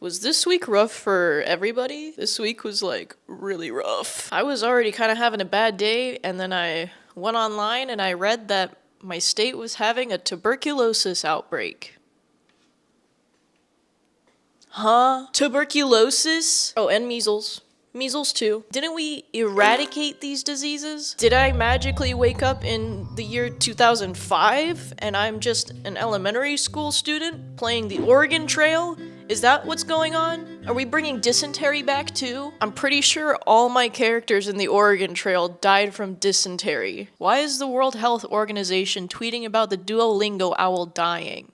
Was this week rough for everybody? This week was like really rough. I was already kind of having a bad day, and then I went online and I read that my state was having a tuberculosis outbreak. Huh? Tuberculosis? Oh, and measles. Measles too. Didn't we eradicate these diseases? Did I magically wake up in the year 2005 and I'm just an elementary school student playing the Oregon Trail? Is that what's going on? Are we bringing dysentery back too? I'm pretty sure all my characters in the Oregon Trail died from dysentery. Why is the World Health Organization tweeting about the Duolingo owl dying?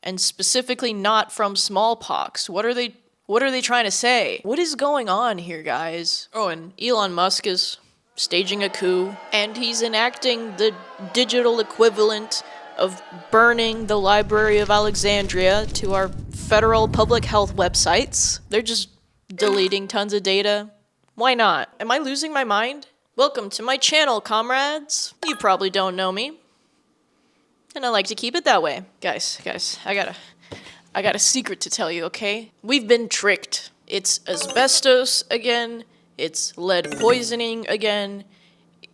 And specifically not from smallpox. What are they trying to say? What is going on here, guys? Oh, and Elon Musk is staging a coup, and he's enacting the digital equivalent of burning the Library of Alexandria to our federal public health websites. They're just deleting tons of data. Why not? Am I losing my mind? Welcome to my channel, comrades. You probably don't know me, and I like to keep it that way. Guys, I got a secret to tell you, okay? We've been tricked. It's asbestos again. It's lead poisoning again.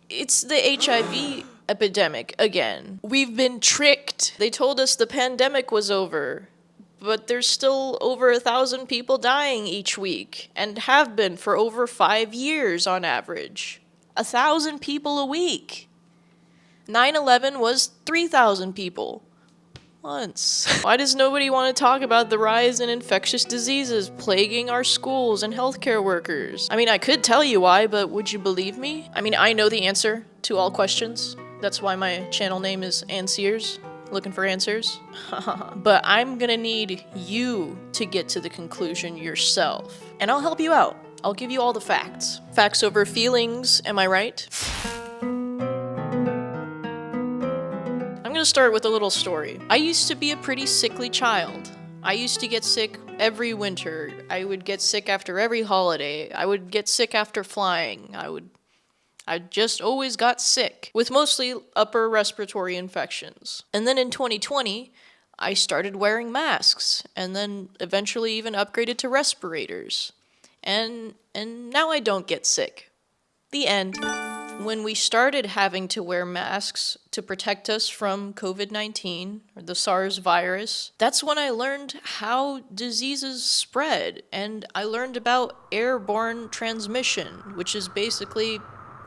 It's the HIV epidemic again. We've been tricked. They told us the pandemic was over, but there's still over 1,000 people dying each week, and have been for over 5 years on average. 1,000 people a week. 9/11 was 3,000 people. Once. Why does nobody want to talk about the rise in infectious diseases plaguing our schools and healthcare workers? I mean, I could tell you why, but would you believe me? I mean, I know the answer to all questions. That's why my channel name is Answers, looking for answers. But I'm gonna need you to get to the conclusion yourself. And I'll help you out. I'll give you all the facts. Facts over feelings, am I right? I'm gonna start with a little story. I used to be a pretty sickly child. I used to get sick every winter. I would get sick after every holiday. I would get sick after flying. I just always got sick, with mostly upper respiratory infections. And then in 2020, I started wearing masks, and then eventually even upgraded to respirators. And now I don't get sick. The end. When we started having to wear masks to protect us from COVID-19, or the SARS virus, that's when I learned how diseases spread, and I learned about airborne transmission, which is basically,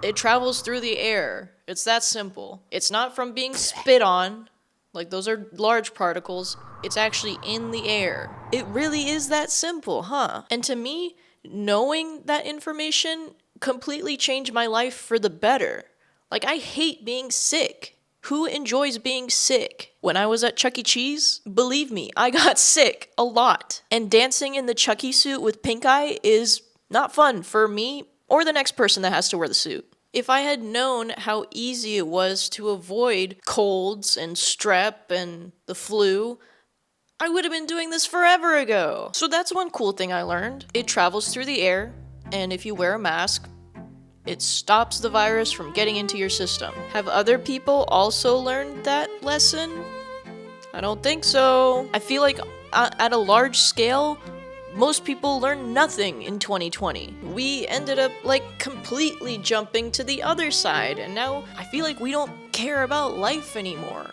it travels through the air. It's that simple. It's not from being spit on, like those are large particles, it's actually in the air. It really is that simple, huh? And to me, knowing that information completely changed my life for the better. Like, I hate being sick. Who enjoys being sick? When I was at Chuck E. Cheese, believe me, I got sick a lot. And dancing in the Chucky suit with pink eye is not fun for me or the next person that has to wear the suit. If I had known how easy it was to avoid colds and strep and the flu, I would have been doing this forever ago. So that's one cool thing I learned. It travels through the air, and if you wear a mask, it stops the virus from getting into your system. Have other people also learned that lesson? I don't think so. I feel like at a large scale, most people learned nothing in 2020. We ended up like completely jumping to the other side, and now I feel like we don't care about life anymore.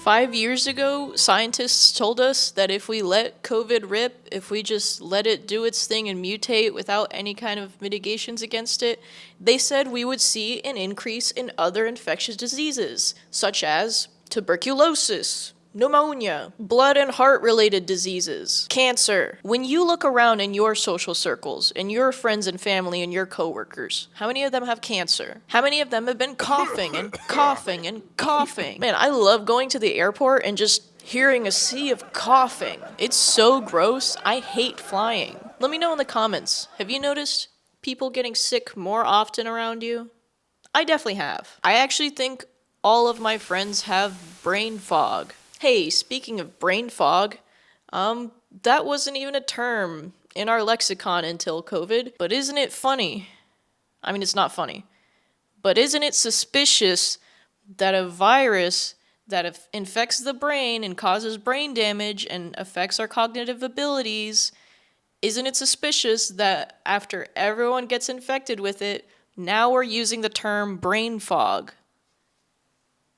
5 years ago, scientists told us that if we let COVID rip, if we just let it do its thing and mutate without any kind of mitigations against it, they said we would see an increase in other infectious diseases, such as tuberculosis, pneumonia, blood and heart-related diseases, cancer. When you look around in your social circles, in your friends and family and your coworkers, how many of them have cancer? How many of them have been coughing and coughing and coughing? Man, I love going to the airport and just hearing a sea of coughing. It's so gross. I hate flying. Let me know in the comments, have you noticed people getting sick more often around you? I definitely have. I actually think all of my friends have brain fog. Hey, speaking of brain fog, that wasn't even a term in our lexicon until COVID, but isn't it funny? I mean, it's not funny, but isn't it suspicious that a virus that infects the brain and causes brain damage and affects our cognitive abilities, isn't it suspicious that after everyone gets infected with it, now we're using the term brain fog?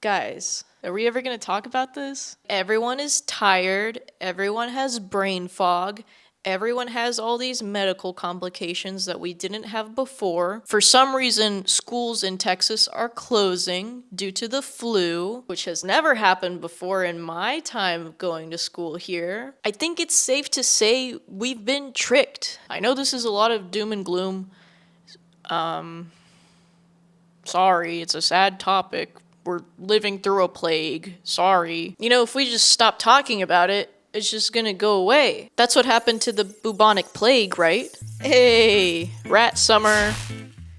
Guys, are we ever going to talk about this? Everyone is tired, everyone has brain fog, everyone has all these medical complications that we didn't have before. For some reason, schools in Texas are closing due to the flu, which has never happened before in my time going to school here. I think it's safe to say we've been tricked. I know this is a lot of doom and gloom. Sorry, it's a sad topic. We're living through a plague. Sorry. You know, if we just stop talking about it, it's just gonna go away. That's what happened to the bubonic plague, right? Hey, rat summer.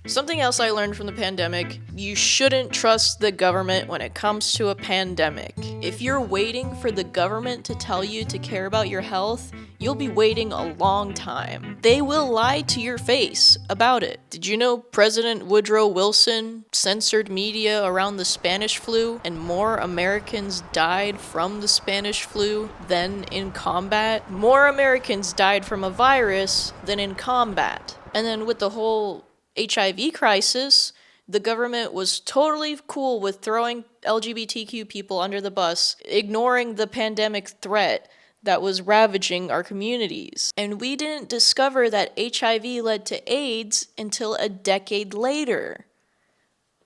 Something else I learned from the pandemic, you shouldn't trust the government when it comes to a pandemic. If you're waiting for the government to tell you to care about your health, you'll be waiting a long time. They will lie to your face about it. Did you know President Woodrow Wilson censored media around the Spanish flu, and more Americans died from the Spanish flu than in combat? More Americans died from a virus than in combat. And then with the whole HIV crisis, the government was totally cool with throwing LGBTQ people under the bus, ignoring the pandemic threat that was ravaging our communities. And we didn't discover that HIV led to AIDS until a decade later.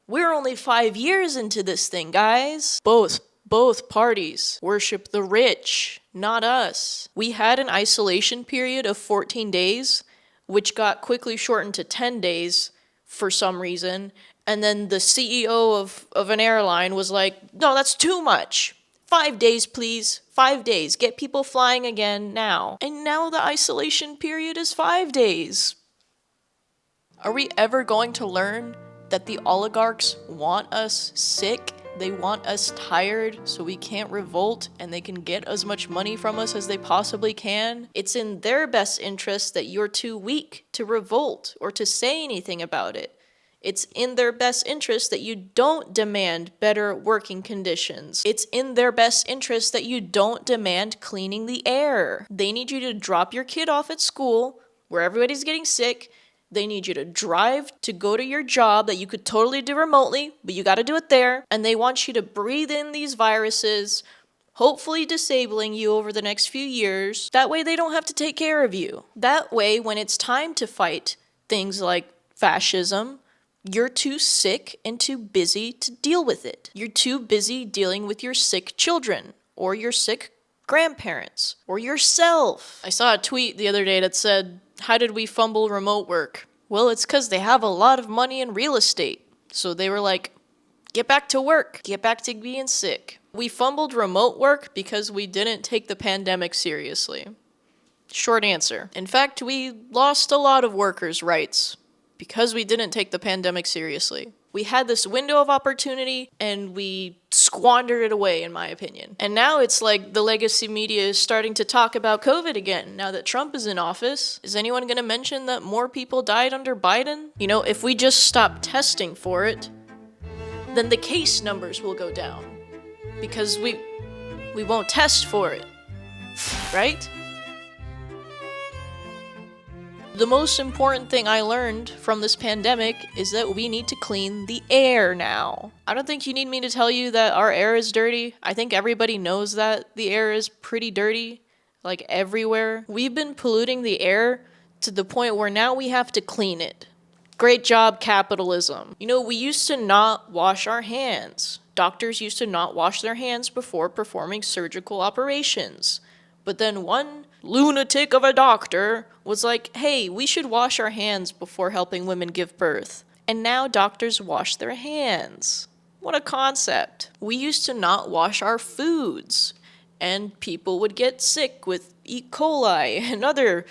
We're only 5 years into this thing, guys. Both parties worship the rich, not us. We had an isolation period of 14 days, which got quickly shortened to 10 days for some reason. And then the CEO of an airline was like, no, that's too much. 5 days, please. 5 days. Get people flying again now. And now the isolation period is 5 days. Are we ever going to learn that the oligarchs want us sick? They want us tired so we can't revolt and they can get as much money from us as they possibly can? It's in their best interest that you're too weak to revolt or to say anything about it. It's in their best interest that you don't demand better working conditions. It's in their best interest that you don't demand cleaning the air. They need you to drop your kid off at school where everybody's getting sick. They need you to drive to go to your job that you could totally do remotely, but you gotta do it there. And they want you to breathe in these viruses, hopefully disabling you over the next few years. That way they don't have to take care of you. That way, when it's time to fight things like fascism, you're too sick and too busy to deal with it. You're too busy dealing with your sick children or your sick grandparents or yourself. I saw a tweet the other day that said, how did we fumble remote work? Well, it's because they have a lot of money in real estate. So they were like, get back to work. Get back to being sick. We fumbled remote work because we didn't take the pandemic seriously. Short answer. In fact, we lost a lot of workers' rights because we didn't take the pandemic seriously. We had this window of opportunity and we squandered it away, in my opinion. And now it's like the legacy media is starting to talk about COVID again, now that Trump is in office. Is anyone gonna mention that more people died under Biden? You know, if we just stop testing for it, then the case numbers will go down. Because we won't test for it, right? The most important thing I learned from this pandemic is that we need to clean the air now. I don't think you need me to tell you that our air is dirty. I think everybody knows that the air is pretty dirty, like everywhere. We've been polluting the air to the point where now we have to clean it. Great job, capitalism. You know, we used to not wash our hands. Doctors used to not wash their hands before performing surgical operations. But then one lunatic of a doctor was like, hey, we should wash our hands before helping women give birth. And now doctors wash their hands. What a concept. We used to not wash our foods, and people would get sick with E. coli and other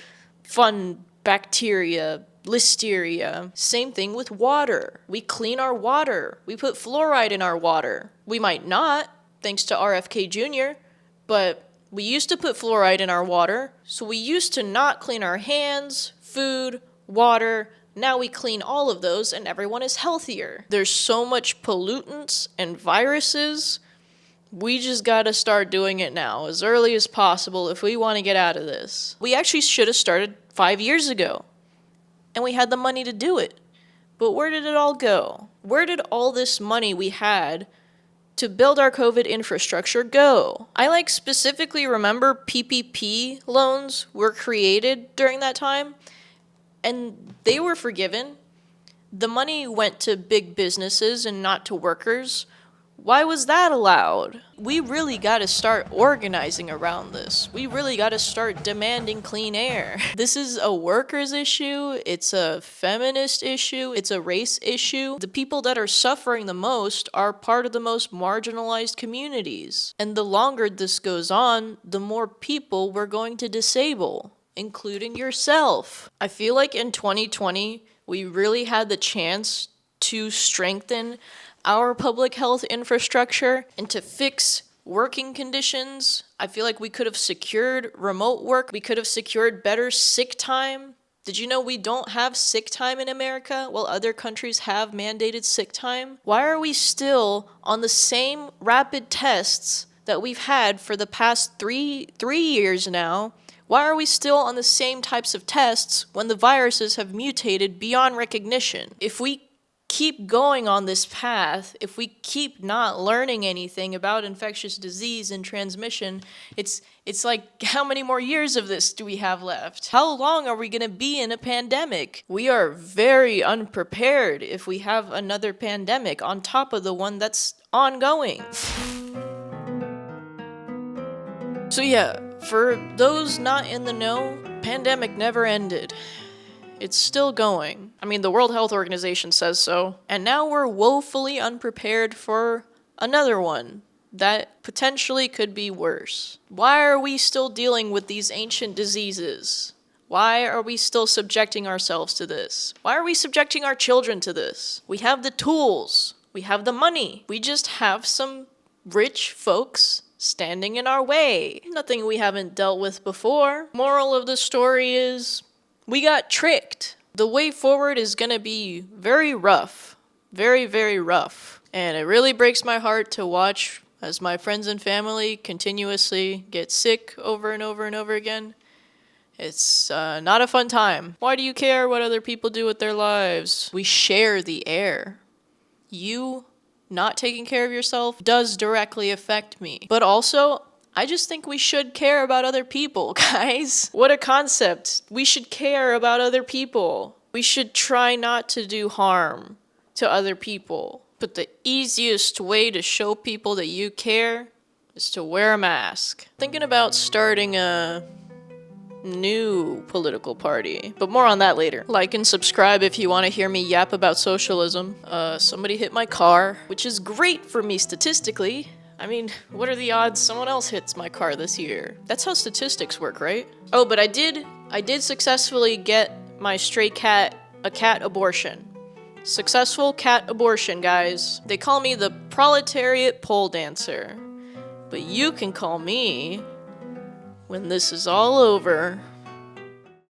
fun bacteria, listeria. Same thing with water. We clean our water. We put fluoride in our water. We might not, thanks to RFK Jr., but we used to put fluoride in our water, so we used to not clean our hands, food, water. Now we clean all of those and everyone is healthier. There's so much pollutants and viruses We just gotta start doing it now, as early as possible, if we want to get out of this. We actually should have started 5 years ago, and we had the money to do it. But where did it all go? Where did all this money we had to build our COVID infrastructure go? I specifically remember PPP loans were created during that time, and they were forgiven. The money went to big businesses and not to workers. Why was that allowed? We really gotta start organizing around this. We really gotta start demanding clean air. This is a workers' issue, it's a feminist issue, it's a race issue. The people that are suffering the most are part of the most marginalized communities. And the longer this goes on, the more people we're going to disable, including yourself. I feel like in 2020, we really had the chance to strengthen our public health infrastructure and to fix working conditions. I feel like we could have secured remote work. We could have secured better sick time. Did you know we don't have sick time in America while other countries have mandated sick time? Why are we still on the same rapid tests that we've had for the past three years now? Why are we still on the same types of tests when the viruses have mutated beyond recognition? If we keep going on this path, if we keep not learning anything about infectious disease and transmission, it's like, how many more years of this do we have left? How long are we going to be in a pandemic? We are very unprepared if we have another pandemic on top of the one that's ongoing. So yeah, for those not in the know, pandemic never ended. It's still going. I mean, the World Health Organization says so. And now we're woefully unprepared for another one that potentially could be worse. Why are we still dealing with these ancient diseases? Why are we still subjecting ourselves to this? Why are we subjecting our children to this? We have the tools. We have the money. We just have some rich folks standing in our way. Nothing we haven't dealt with before. Moral of the story is, we got tricked. The way forward is gonna be very rough. Very, very rough. And it really breaks my heart to watch as my friends and family continuously get sick over and over and over again. It's not a fun time. Why do you care what other people do with their lives? We share the air. You not taking care of yourself does directly affect me. But also, I just think we should care about other people, guys. What a concept. We should care about other people. We should try not to do harm to other people. But the easiest way to show people that you care is to wear a mask. Thinking about starting a new political party, but more on that later. Like and subscribe if you want to hear me yap about socialism. Somebody hit my car, which is great for me statistically. I mean, what are the odds someone else hits my car this year? That's how statistics work, right? Oh, but I did successfully get my stray cat a cat abortion. Successful cat abortion, guys. They call me the proletariat pole dancer. But you can call me, when this is all over,